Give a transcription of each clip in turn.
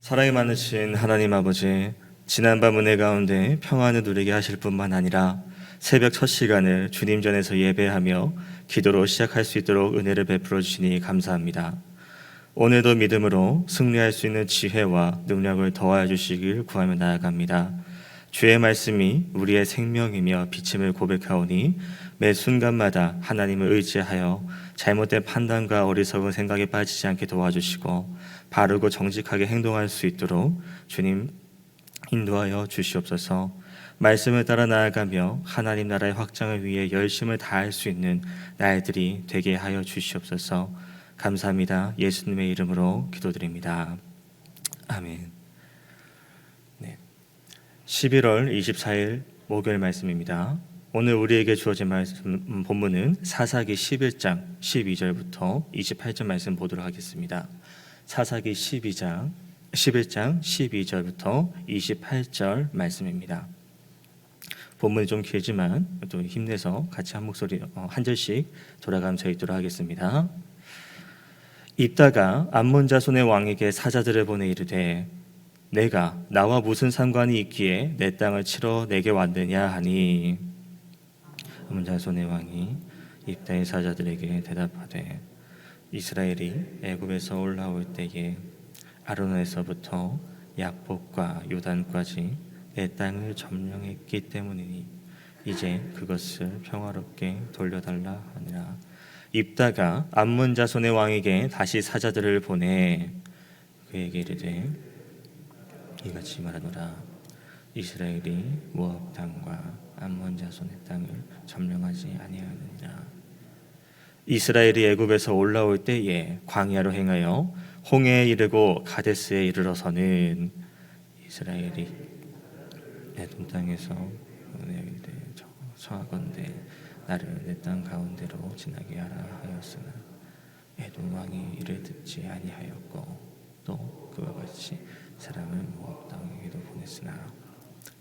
사랑이 많으신 하나님 아버지, 지난밤 은혜 가운데 평안을 누리게 하실 뿐만 아니라 새벽 첫 시간을 주님 전에서 예배하며 기도로 시작할 수 있도록 은혜를 베풀어 주시니 감사합니다. 오늘도 믿음으로 승리할 수 있는 지혜와 능력을 더하여 주시길 구하며 나아갑니다. 주의 말씀이 우리의 생명이며 비침을 고백하오니 매 순간마다 하나님을 의지하여 잘못된 판단과 어리석은 생각에 빠지지 않게 도와주시고 바르고 정직하게 행동할 수 있도록 주님 인도하여 주시옵소서. 말씀을 따라 나아가며 하나님 나라의 확장을 위해 열심을 다할 수 있는 날들이 되게 하여 주시옵소서. 감사합니다. 예수님의 이름으로 기도드립니다. 아멘. 11월 24일 목요일 말씀입니다. 오늘 우리에게 주어진 말씀 본문은 사사기 11장 12절부터 28절 말씀 보도록 하겠습니다. 사사기 11장 12절부터 28절 말씀입니다. 본문이 좀 길지만 또 힘내서 같이 한 목소리 한 절씩 돌아가면서 읽도록 하겠습니다. 입다가 암몬 자손의 왕에게 사자들을 보내 이르되 내가 나와 무슨 상관이 있기에 내 땅을 치러 내게 왔느냐 하니 암몬 자손의 왕이 입다의 사자들에게 대답하되 이스라엘이 애굽에서 올라올 때에 아르논에서부터 야복과 요단까지 내 땅을 점령했기 때문이니 이제 그것을 평화롭게 돌려달라 하니라. 입다가 암몬 자손의 왕에게 다시 사자들을 보내 그에게 이르되 이같이 말하노라. 이스라엘이 모압 땅과 암몬 자손의 땅을 점령하지 아니하느니라. 이스라엘이 애굽에서 올라올 때에 광야로 행하여 홍해에 이르고 가데스에 이르러서는 이스라엘이 에돔 땅에서 내게 청하건대 나를 내 땅 가운데로 지나게 하라 하였으나 에돔 왕이 이를 듣지 아니하였고 또 그와 같이 사람을 모압 땅에게도 보냈으나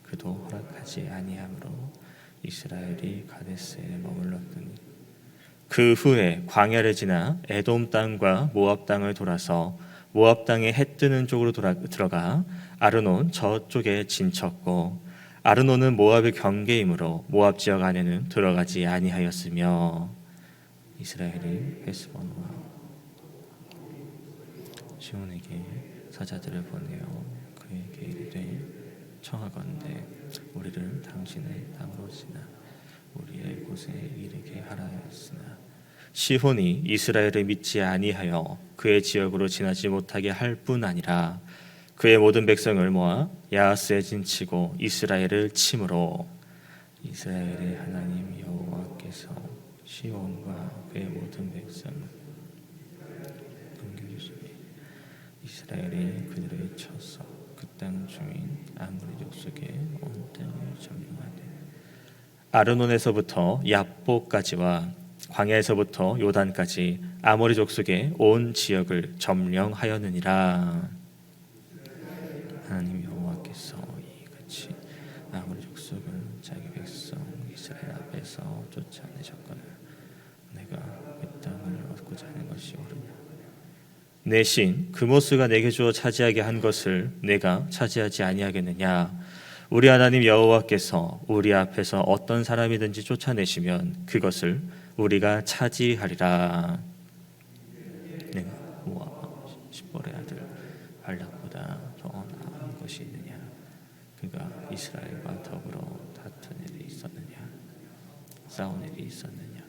그도 허락하지 아니하므로 이스라엘이 가데스에 머물렀더니 그 후에 광야를 지나 에돔 땅과 모압 땅을 돌아서 모압 땅의 해 뜨는 쪽으로 들어가 아르논 저쪽에 진쳤고 아르논은 모압의 경계이므로 모압 지역 안에는 들어가지 아니하였으며 이스라엘이 헤스본과 시온에게 사자들을 보내어 그에게 이르되 청하건대 우리를 당신의 땅으로 지나 우리의 곳에 이르게 하라 하였으나 시혼이 이스라엘을 믿지 아니하여 그의 지역으로 지나지 못하게 할 뿐 아니라 그의 모든 백성을 모아 야하스에 진치고 이스라엘을 침으로 이스라엘의 하나님 여호와께서 시온과 그의 모든 백성을 넘겨주시니 이스라엘이 그들을 쳐서 그 땅 주인 아모리 족속의 온 땅을 점령하되 아르논에서부터 야복까지와 광야에서부터 요단까지 아모리 족속의 온 지역을 점령하였느니라. 하나님 여호와께서 이같이 아모리 족속을 자기 백성 이스라엘 앞에서 쫓아내셨거늘 내가 그 땅을 얻고자 하는 것이 옳으냐. 내 신 그모스가 내게 주어 차지하게 한 것을 내가 차지하지 아니하겠느냐. 우리 하나님 여호와께서 우리 앞에서 어떤 사람이든지 쫓아내시면 그것을 우리가 차지하리라. 내가 모압 십볼의 아들 발락보다 더 나은 것이 있느냐. 그가 이스라엘과 더불어 다툰 일이 있었느냐. 싸운 일이 있었느냐.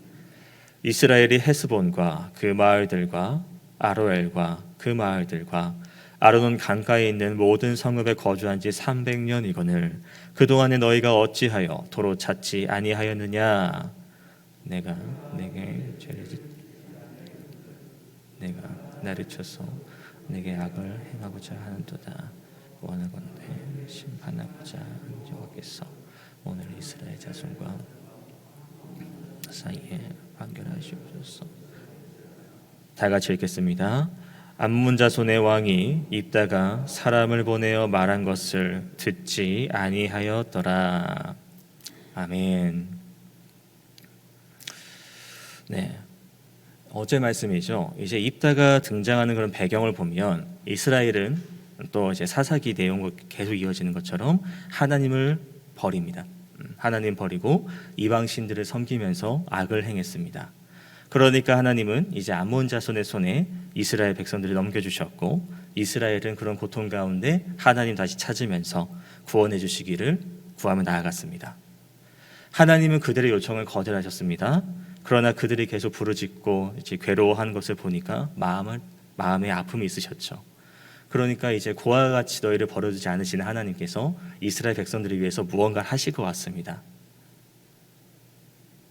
이스라엘이 헤스본과 그 마을들과 아로엘과 그 마을들과 아르논 강가에 있는 모든 성읍에 거주한 지 300년이거늘 그동안에 너희가 어찌하여 도로 찾지 아니하였느냐. 내가 내게 죄를 내가 나를 쳐서 내게 악을 행하고자 하는도다. 원하건대 심판하고자 하는 여호와께서 오늘 이스라엘 자손과 사이에 판결하시옵소서. 다 같이 읽겠습니다. 암몬 자손의 왕이 입다가 사람을 보내어 말한 것을 듣지 아니하였더라. 아멘. 네, 어제 말씀이죠. 이제 입다가 등장하는 그런 배경을 보면 이스라엘은 또 이제 사사기 내용과 계속 이어지는 것처럼 하나님을 버립니다. 하나님 버리고 이방 신들을 섬기면서 악을 행했습니다. 그러니까 하나님은 이제 암몬 자손의 손에 이스라엘 백성들을 넘겨주셨고, 이스라엘은 그런 고통 가운데 하나님 다시 찾으면서 구원해 주시기를 구하며 나아갔습니다. 하나님은 그들의 요청을 거절하셨습니다. 그러나 그들이 계속 부르짖고 이제 괴로워하는 것을 보니까 마음에 아픔이 있으셨죠. 그러니까 이제 고아와 같이 너희를 버려두지 않으시는 하나님께서 이스라엘 백성들을 위해서 무언가 하실 것 같습니다.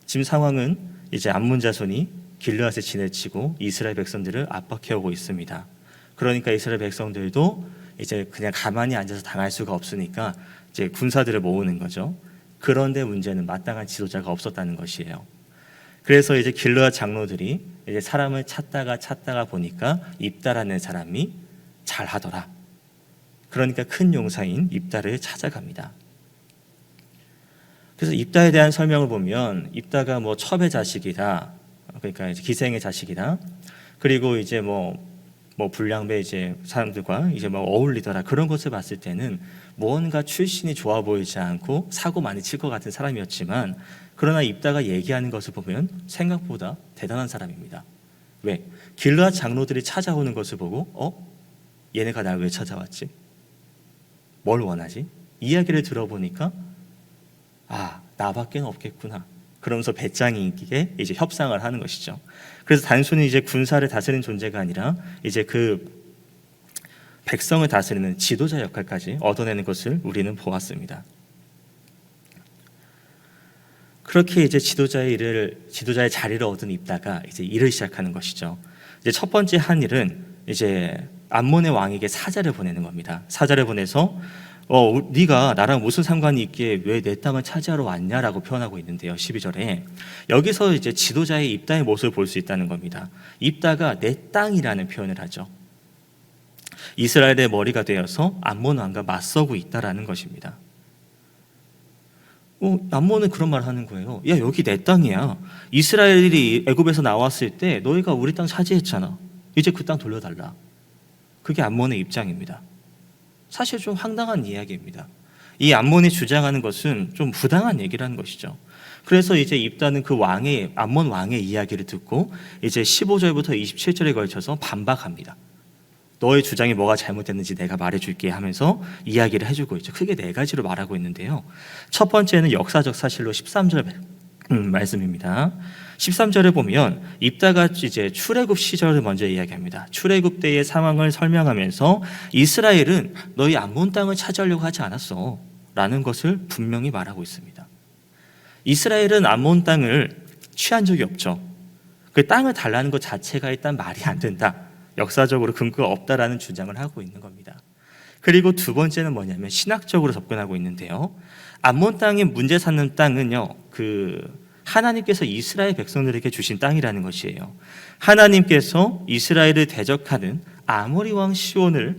지금 상황은 이제 암몬 자손이 길르앗에 지내치고 이스라엘 백성들을 압박해오고 있습니다. 그러니까 이스라엘 백성들도 이제 그냥 가만히 앉아서 당할 수가 없으니까 이제 군사들을 모으는 거죠. 그런데 문제는 마땅한 지도자가 없었다는 것이에요. 그래서 이제 길르앗 장로들이 이제 사람을 찾다가 보니까 입다라는 사람이 잘하더라. 그러니까 큰 용사인 입다를 찾아갑니다. 그래서 입다에 대한 설명을 보면 입다가 뭐 첩의 자식이다. 그러니까 이제 기생의 자식이다. 그리고 이제 뭐 불량배 이제 사람들과 이제 뭐 어울리더라. 그런 것을 봤을 때는 무언가 출신이 좋아 보이지 않고 사고 많이 칠 것 같은 사람이었지만, 그러나 입다가 얘기하는 것을 보면 생각보다 대단한 사람입니다. 왜? 길르앗 장로들이 찾아오는 것을 보고 얘네가 날 왜 찾아왔지? 뭘 원하지? 이야기를 들어보니까 나밖에 없겠구나. 그러면서 배짱이게 이제 협상을 하는 것이죠. 그래서 단순히 이제 군사를 다스리는 존재가 아니라 이제 그 백성을 다스리는 지도자 역할까지 얻어내는 것을 우리는 보았습니다. 그렇게 이제 지도자의 자리를 얻은 입다가 이제 일을 시작하는 것이죠. 이제 첫 번째 한 일은 이제 암몬의 왕에게 사자를 보내는 겁니다. 사자를 보내서 네가 나랑 무슨 상관이 있기에 왜 내 땅을 차지하러 왔냐라고 표현하고 있는데요. 12절에 여기서 이제 지도자의 입다의 모습을 볼 수 있다는 겁니다. 입다가 내 땅이라는 표현을 하죠. 이스라엘의 머리가 되어서 암몬 왕과 맞서고 있다라는 것입니다. 암몬은 그런 말을 하는 거예요. 야, 여기 내 땅이야. 이스라엘이 애굽에서 나왔을 때 너희가 우리 땅 차지했잖아. 이제 그 땅 돌려달라. 그게 암몬의 입장입니다. 사실 좀 황당한 이야기입니다. 이 암몬이 주장하는 것은 좀 부당한 얘기라는 것이죠. 그래서 이제 입다는 그 암몬 왕의 이야기를 듣고 이제 15절부터 27절에 걸쳐서 반박합니다. 너의 주장이 뭐가 잘못됐는지 내가 말해줄게 하면서 이야기를 해주고 있죠. 크게 4가지로 말하고 있는데요. 첫 번째는 역사적 사실로 13절 말씀입니다. 13절에 보면 입다가 이제 출애굽 시절을 먼저 이야기합니다. 출애굽 때의 상황을 설명하면서 이스라엘은 너희 암몬 땅을 차지하려고 하지 않았어 라는 것을 분명히 말하고 있습니다. 이스라엘은 암몬 땅을 취한 적이 없죠. 그 땅을 달라는 것 자체가 일단 말이 안 된다. 역사적으로 근거가 없다라는 주장을 하고 있는 겁니다. 그리고 두 번째는 뭐냐면 신학적으로 접근하고 있는데요. 암몬 땅에 문제 삼는 땅은요, 하나님께서 이스라엘 백성들에게 주신 땅이라는 것이에요. 하나님께서 이스라엘을 대적하는 아모리 왕 시온을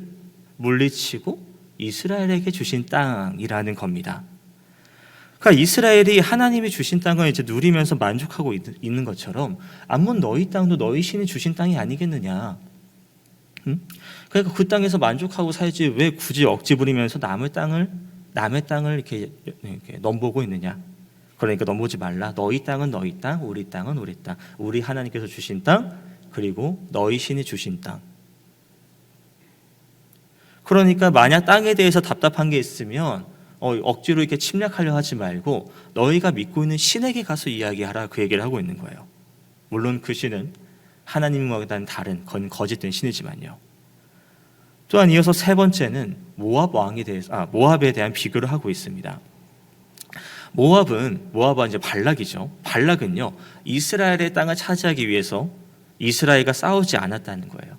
물리치고 이스라엘에게 주신 땅이라는 겁니다. 그러니까 이스라엘이 하나님이 주신 땅을 이제 누리면서 만족하고 있는 것처럼 암몬 너희 땅도 너희 신이 주신 땅이 아니겠느냐. 그러니까 그 땅에서 만족하고 살지 왜 굳이 억지 부리면서 남의 땅을 이렇게 넘보고 있느냐. 그러니까 넘보지 말라. 너희 땅은 너희 땅, 우리 땅은 우리 땅. 우리 하나님께서 주신 땅, 그리고 너희 신이 주신 땅. 그러니까 만약 땅에 대해서 답답한 게 있으면 억지로 이렇게 침략하려 하지 말고 너희가 믿고 있는 신에게 가서 이야기하라, 그 얘기를 하고 있는 거예요. 물론 그 신은 하나님과는 다른 거짓된 신이지만요. 또한 이어서 세 번째는 모압에 대한 비교를 하고 있습니다. 모압은 이제 발락이죠. 발락은요, 이스라엘의 땅을 차지하기 위해서 이스라엘과 싸우지 않았다는 거예요.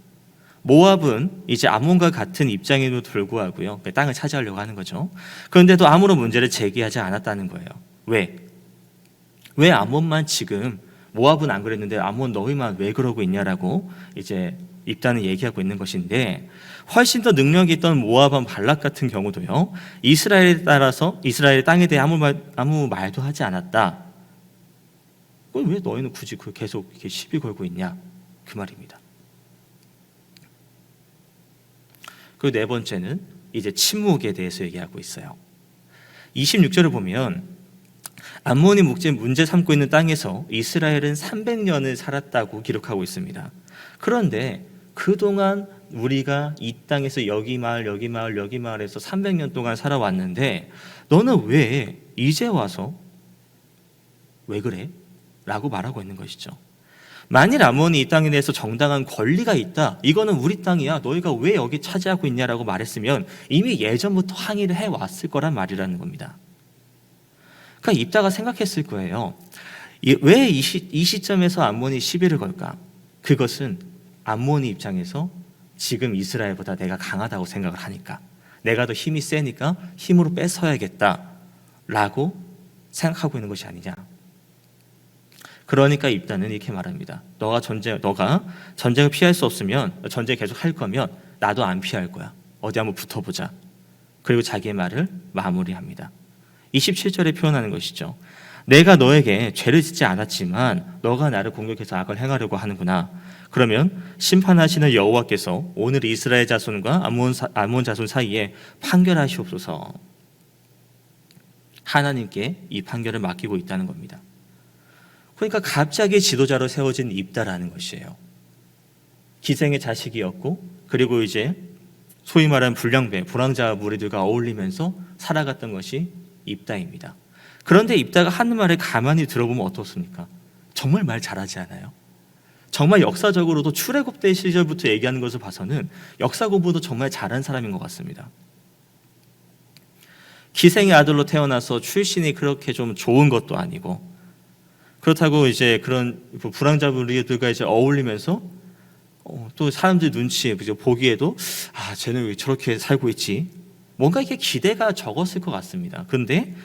모압은 이제 암몬과 같은 입장에도 불구하고요, 그 땅을 차지하려고 하는 거죠. 그런데도 아무런 문제를 제기하지 않았다는 거예요. 왜 암몬만 지금, 모압은 안 그랬는데 암몬 너희만 왜 그러고 있냐라고 이제 입다는 얘기하고 있는 것인데, 훨씬 더 능력이 있던 모압 발락 같은 경우도요, 이스라엘에 따라서 이스라엘 땅에 대해 아무 말도 하지 않았다. 그럼 왜 너희는 굳이 계속 이렇게 시비 걸고 있냐, 그 말입니다. 그리고 네 번째는 이제 침묵에 대해서 얘기하고 있어요. 26절을 보면 암몬이 문제 삼고 있는 땅에서 이스라엘은 300년을 살았다고 기록하고 있습니다. 그런데 그동안 우리가 이 땅에서 여기 마을 여기 마을 여기 마을에서 300년 동안 살아왔는데 너는 왜 이제 와서 왜 그래? 라고 말하고 있는 것이죠. 만일 암몬이 이 땅에 대해서 정당한 권리가 있다, 이거는 우리 땅이야, 너희가 왜 여기 차지하고 있냐라고 말했으면 이미 예전부터 항의를 해왔을 거란 말이라는 겁니다. 그러니까 입다가 생각했을 거예요. 왜 이 시점에서 암몬이 시비를 걸까? 그것은 암몬이 입장에서 지금 이스라엘보다 내가 강하다고 생각을 하니까, 내가 더 힘이 세니까 힘으로 뺏어야겠다라고 생각하고 있는 것이 아니냐. 그러니까 입다는 이렇게 말합니다. 너가 전쟁을 피할 수 없으면, 전쟁 계속 할 거면 나도 안 피할 거야. 어디 한번 붙어보자. 그리고 자기의 말을 마무리합니다. 27절에 표현하는 것이죠. 내가 너에게 죄를 짓지 않았지만 너가 나를 공격해서 악을 행하려고 하는구나. 그러면 심판하시는 여호와께서 오늘 이스라엘 자손과 암몬 자손 사이에 판결하시옵소서. 하나님께 이 판결을 맡기고 있다는 겁니다. 그러니까 갑자기 지도자로 세워진 입다라는 것이에요. 기생의 자식이었고, 그리고 이제 소위 말하는 불황자 무리들과 어울리면서 살아갔던 것이 입다입니다. 그런데 입다가 하는 말을 가만히 들어보면 어떻습니까? 정말 말 잘하지 않아요? 정말 역사적으로도 출애굽대 시절부터 얘기하는 것을 봐서는 역사 공부도 정말 잘한 사람인 것 같습니다. 기생의 아들로 태어나서 출신이 그렇게 좀 좋은 것도 아니고, 그렇다고 이제 그런 불황자 무리들과 이제 어울리면서 또 사람들 눈치에 보기에도 쟤는 왜 저렇게 살고 있지? 뭔가 이게 기대가 적었을 것 같습니다. 그런데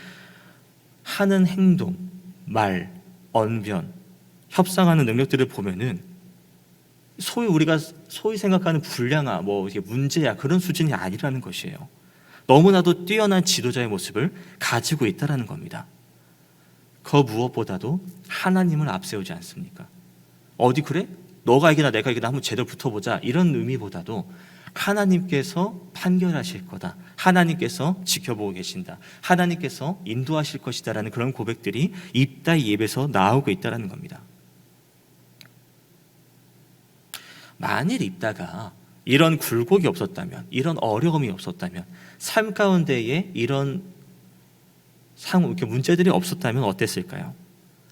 하는 행동, 말, 언변, 협상하는 능력들을 보면은 우리가 소위 생각하는 불량아, 이게 문제야, 그런 수준이 아니라는 것이에요. 너무나도 뛰어난 지도자의 모습을 가지고 있다라는 겁니다. 그 무엇보다도 하나님을 앞세우지 않습니까? 어디 그래? 너가 이기나 내가 이기나 한번 제대로 붙어보자, 이런 의미보다도 하나님께서 판결하실 거다, 하나님께서 지켜보고 계신다, 하나님께서 인도하실 것이다라는 그런 고백들이 입다의 입에서 나오고 있다는 겁니다. 만일 입다가 이런 굴곡이 없었다면, 이런 어려움이 없었다면, 삶 가운데에 이런 이렇게 문제들이 없었다면 어땠을까요?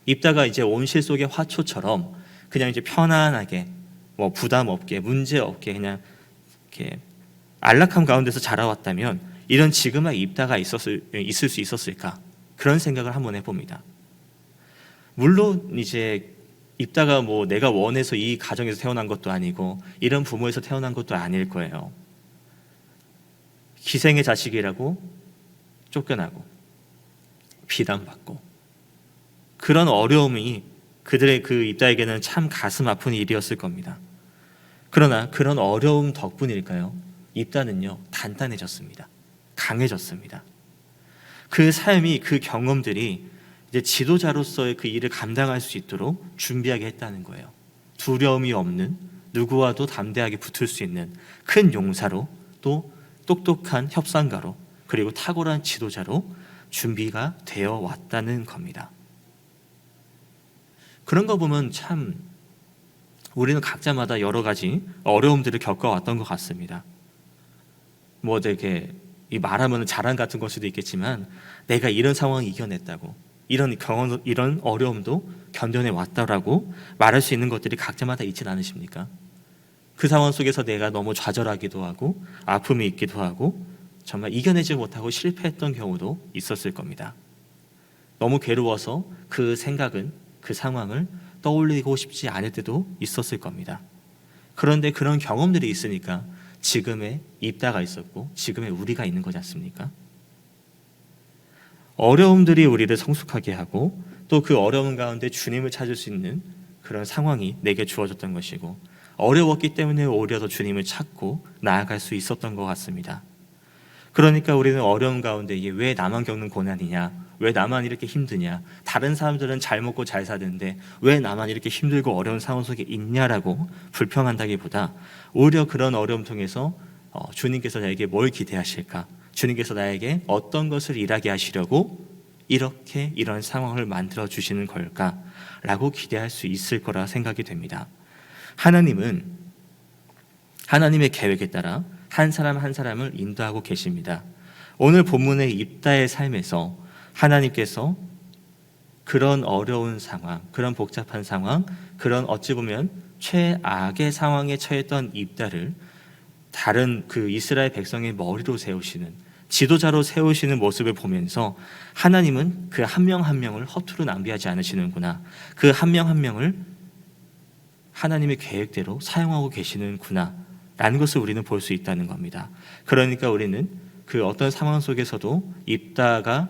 입다가 이제 온실 속의 화초처럼 그냥 이제 편안하게 부담 없게, 문제 없게 그냥 이렇게 안락함 가운데서 자라왔다면 이런 지금의 입다가 있을 수 있었을까? 그런 생각을 한번 해봅니다. 물론 이제 입다가 내가 원해서 이 가정에서 태어난 것도 아니고 이런 부모에서 태어난 것도 아닐 거예요. 기생의 자식이라고 쫓겨나고 비난받고, 그런 어려움이 그들의 그 입다에게는 참 가슴 아픈 일이었을 겁니다. 그러나 그런 어려움 덕분일까요? 입다는요, 단단해졌습니다. 강해졌습니다. 그 삶이, 그 경험들이 이제 지도자로서의 그 일을 감당할 수 있도록 준비하게 했다는 거예요. 두려움이 없는, 누구와도 담대하게 붙을 수 있는 큰 용사로, 또 똑똑한 협상가로, 그리고 탁월한 지도자로 준비가 되어 왔다는 겁니다. 그런 거 보면 참 우리는 각자마다 여러 가지 어려움들을 겪어왔던 것 같습니다. 되게 말하면 자랑 같은 걸 수도 있겠지만 내가 이런 상황을 이겨냈다고, 이런 경험, 이런 어려움도 견뎌내 왔다라고 말할 수 있는 것들이 각자마다 있진 않으십니까? 그 상황 속에서 내가 너무 좌절하기도 하고 아픔이 있기도 하고 정말 이겨내지 못하고 실패했던 경우도 있었을 겁니다. 너무 괴로워서 그 생각은, 그 상황을 떠올리고 싶지 않을 때도 있었을 겁니다. 그런데 그런 경험들이 있으니까 지금의 입다가 있었고 지금의 우리가 있는 거지 않습니까? 어려움들이 우리를 성숙하게 하고 또 그 어려움 가운데 주님을 찾을 수 있는 그런 상황이 내게 주어졌던 것이고, 어려웠기 때문에 오히려 더 주님을 찾고 나아갈 수 있었던 것 같습니다. 그러니까 우리는 어려움 가운데 이게 왜 나만 겪는 고난이냐, 왜 나만 이렇게 힘드냐, 다른 사람들은 잘 먹고 잘 사는데 왜 나만 이렇게 힘들고 어려운 상황 속에 있냐라고 불평한다기보다 오히려 그런 어려움 통해서 주님께서 나에게 뭘 기대하실까? 주님께서 나에게 어떤 것을 일하게 하시려고 이렇게 이런 상황을 만들어 주시는 걸까라고 기대할 수 있을 거라 생각이 됩니다. 하나님은 하나님의 계획에 따라 한 사람 한 사람을 인도하고 계십니다. 오늘 본문의 입다의 삶에서 하나님께서 그런 어려운 상황, 그런 복잡한 상황, 그런 어찌 보면 최악의 상황에 처했던 입다를 다른 그 이스라엘 백성의 머리로 세우시는, 지도자로 세우시는 모습을 보면서 하나님은 그 한 명 한 명을 허투루 낭비하지 않으시는구나, 그 한 명 한 명을 하나님의 계획대로 사용하고 계시는구나 라는 것을 우리는 볼 수 있다는 겁니다. 그러니까 우리는 그 어떤 상황 속에서도 입다가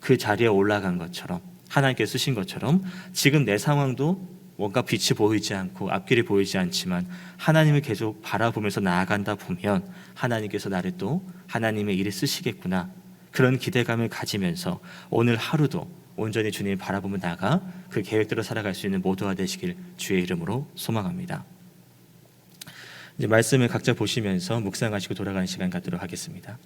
그 자리에 올라간 것처럼, 하나님께 쓰신 것처럼 지금 내 상황도 뭔가 빛이 보이지 않고 앞길이 보이지 않지만 하나님을 계속 바라보면서 나아간다 보면 하나님께서 나를 또 하나님의 일에 쓰시겠구나, 그런 기대감을 가지면서 오늘 하루도 온전히 주님을 바라보며 나가 그 계획대로 살아갈 수 있는 모두가 되시길 주의 이름으로 소망합니다. 이제 말씀을 각자 보시면서 묵상하시고 돌아가는 시간 갖도록 하겠습니다.